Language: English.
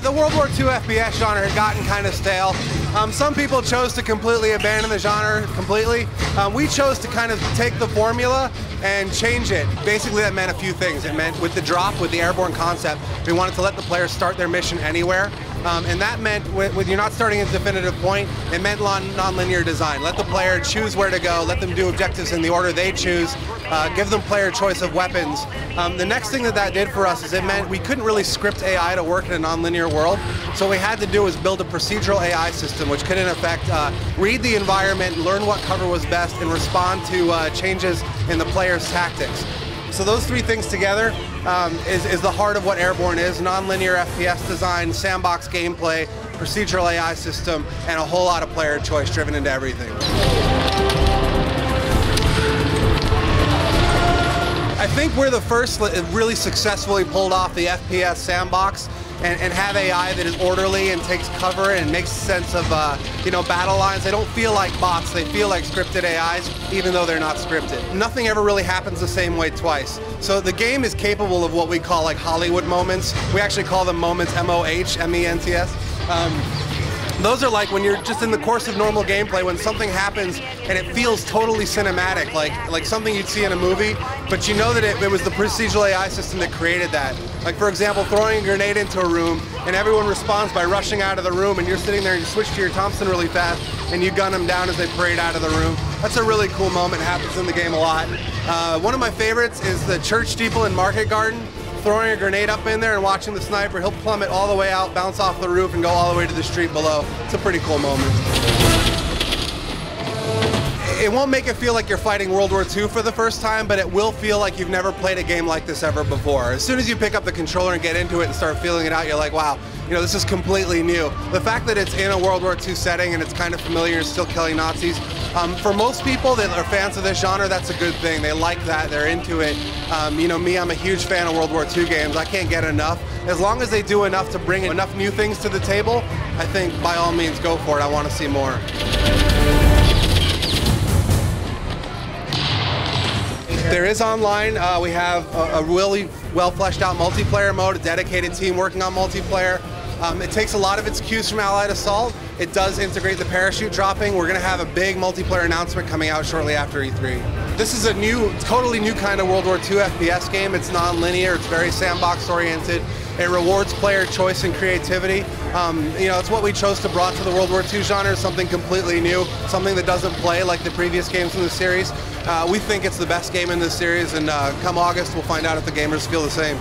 The World War II FPS genre had gotten kind of stale. Some people chose to completely abandon the genre completely. We chose to kind of take the formula and change it. Basically that meant a few things. It meant with the drop, with the Airborne concept, we wanted to let the players start their mission anywhere. And that meant, when you're not starting at a definitive point, it meant non-linear design. Let the player choose where to go, let them do objectives in the order they choose, give them player choice of weapons. The next thing that did for us is it meant we couldn't really script AI to work in a non-linear world. So what we had to do was build a procedural AI system which could in effect read the environment, learn what cover was best, and respond to changes in the player's tactics. So those three things together is the heart of what Airborne is: non-linear FPS design, sandbox gameplay, procedural AI system, and a whole lot of player choice driven into everything. I think we're the first that really successfully pulled off the FPS sandbox and have AI that is orderly and takes cover and makes sense of battle lines. They don't feel like bots, they feel like scripted AIs, even though they're not scripted. Nothing ever really happens the same way twice. So the game is capable of what we call like Hollywood moments. We actually call them moments, M-O-H, M-E-N-T-S. Those are like when you're just in the course of normal gameplay, when something happens and it feels totally cinematic, like something you'd see in a movie, but you know that it was the procedural AI system that created that. Like, for example, throwing a grenade into a room and everyone responds by rushing out of the room, and you're sitting there and you switch to your Thompson really fast and you gun them down as they parade out of the room. That's a really cool moment. It happens in the game a lot. One of my favorites is the church steeple in Market Garden. Throwing a grenade up in there and watching the sniper, he'll plummet all the way out, bounce off the roof, and go all the way to the street below. It's a pretty cool moment. It won't make it feel like you're fighting World War II for the first time, but it will feel like you've never played a game like this ever before. As soon as you pick up the controller and get into it and start feeling it out, you're like, wow, this is completely new. The fact that it's in a World War II setting and it's kind of familiar and still killing Nazis, for most people that are fans of this genre, that's a good thing. They like that, they're into it. Me, I'm a huge fan of World War II games. I can't get enough. As long as they do enough to bring enough new things to the table, I think by all means go for it. I want to see more. There is online. We have a really well fleshed out multiplayer mode, a dedicated team working on multiplayer. It takes a lot of its cues from Allied Assault. It does integrate the parachute dropping. We're going to have a big multiplayer announcement coming out shortly after E3. This is a totally new kind of World War II FPS game. It's non-linear, it's very sandbox oriented. It rewards player choice and creativity. It's what we chose to bring to the World War II genre, something completely new, something that doesn't play like the previous games in the series. We think it's the best game in this series, and come August, we'll find out if the gamers feel the same.